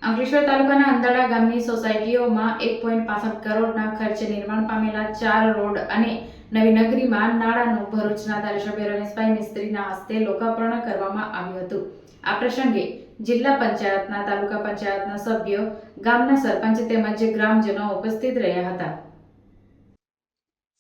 અંકલેશ્વર તાલુકાના અંદાડા ગામની સોસાયટીઓમાં 1.65 કરોડના ખર્ચે નિર્માણ પામેલા 4 રોડ અને નવી નગરીમાં નાળાનું ભરૂચના ધારાસભ્ય રમેશભાઈ મિસ્ત્રીના હસ્તે લોકાર્પણ કરવામાં આવ્યું હતું। આ પ્રસંગે જિલ્લા પંચાયતના, તાલુકા પંચાયતના સભ્યો, ગામના સરપંચ તેમજ ગ્રામજનો ઉપસ્થિત રહ્યા હતા।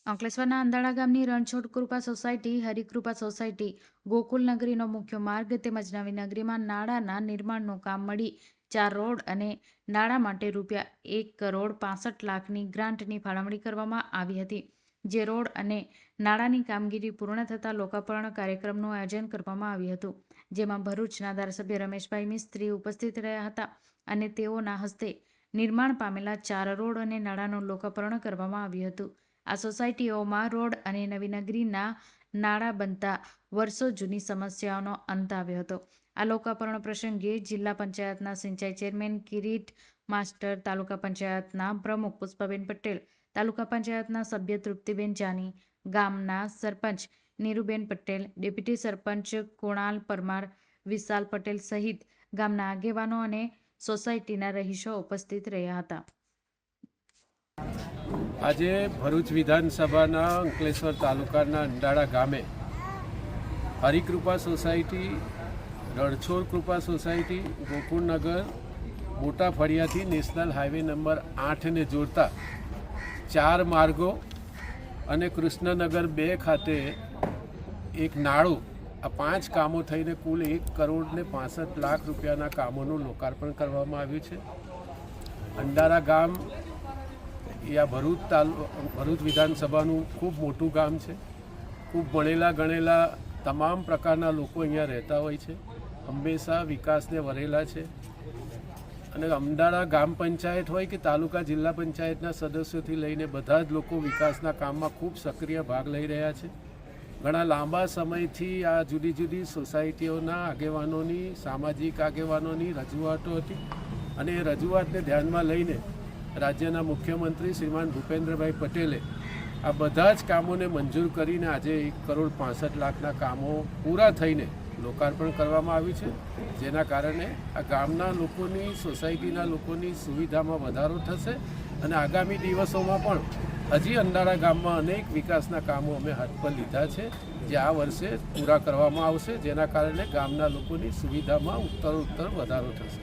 અંકલેશ્વરના અંદાડા ગામની રણછોડ કૃપા સોસાયટી, હરિકૃપા સોસાયટી, ગોકુલ નગરીનો મુખ્ય માર્ગ તેમજ નવી નગરીમાં નાળાના નિર્માણનું કામ મળી 4 રોડ અને નાળા માટે ₹1,65,00,000ની ગ્રાન્ટની ફાળવણી કરવામાં આવી હતી। જે રોડ અને નાળાની કામગીરી પૂર્ણ થતાં લોકાર્પણ કાર્યક્રમનું આયોજન કરવામાં આવ્યું હતું, જેમાં ભરૂચના ધારાસભ્ય રમેશભાઈ મિસ્ત્રી ઉપસ્થિત રહ્યા હતા અને તેઓના હસ્તે નિર્માણ પામેલા 4 રોડ અને નાળાનું લોકાર્પણ કરવામાં આવ્યું હતું। આ સોસાયટીઓમાં રોડ અને નવી નગરીના નાળા બનતા વર્ષો જૂની સમસ્યાઓનો અંત આવ્યો હતો। આ લોકાર્પણ પ્રસંગે જિલ્લા પંચાયતના સિંચાઈ ચેરમેન કિરીટ માસ્ટર, તાલુકા પંચાયતના પ્રમુખ પુષ્પાબેન પટેલ, તાલુકા પંચાયતના સભ્ય તૃપ્તિબેન જાની, ગામના સરપંચ નીરુબેન પટેલ, ડેપ્યુટી સરપંચ કુણાલ પરમાર, વિશાલ પટેલ સહિત ગામના આગેવાનો અને સોસાયટીના રહીશો ઉપસ્થિત રહ્યા હતા। આજે ભરૂચ વિધાનસભાના અંકલેશ્વર તાલુકાના અંદાડા ગામે હરિકૃપા સોસાયટી, રણછોડ કૃપા સોસાયટી, ગોકુળનગર, મોટા ફળિયાથી નેશનલ હાઈવે નંબર 8ને જોડતા 4 માર્ગો અને કૃષ્ણનગર 2 ખાતે એક નાળું, આ 5 કામો થઈને કુલ ₹1,65,00,000ના કામોનું લોકાર્પણ કરવામાં આવ્યું છે। અંદાડા ગામ આ ભરૂચ વિધાનસભાનું ખૂબ મોટું ગામ છે। ખૂબ ભણેલા ગણેલા તમામ પ્રકારના લોકો અહીંયા રહેતા હોય છે, હંમેશા વિકાસને વરેલા છે અને અંદાડા ગામ પંચાયત હોય કે તાલુકા જિલ્લા પંચાયતના સદસ્યોથી લઈને બધા જ લોકો વિકાસના કામમાં ખૂબ સક્રિય ભાગ લઈ રહ્યા છે। ઘણા લાંબા સમયથી આ જુદી જુદી સોસાયટીઓના આગેવાનોની, સામાજિક આગેવાનોની રજૂઆતો હતી અને એ રજૂઆતને ધ્યાનમાં લઈને રાજ્યના મુખ્યમંત્રી શ્રીમાન ભૂપેન્દ્રભાઈ પટેલે આ બધા જ કામોને મંજૂર કરીને આજે ₹1,65,00,000ના કામો પૂરા થઈને લોકાર્પણ કરવામાં આવ્યું છે, જેના કારણે આ ગામના લોકોની, સોસાયટીના લોકોની સુવિધામાં વધારો થશે અને આગામી દિવસોમાં પણ હજી અંદાડા ગામમાં અનેક વિકાસના કામો અમે હાથ પર લીધા છે, જે આ વર્ષે પૂરા કરવામાં આવશે, જેના કારણે ગામના લોકોની સુવિધામાં ઉત્તરોત્તર વધારો થશે।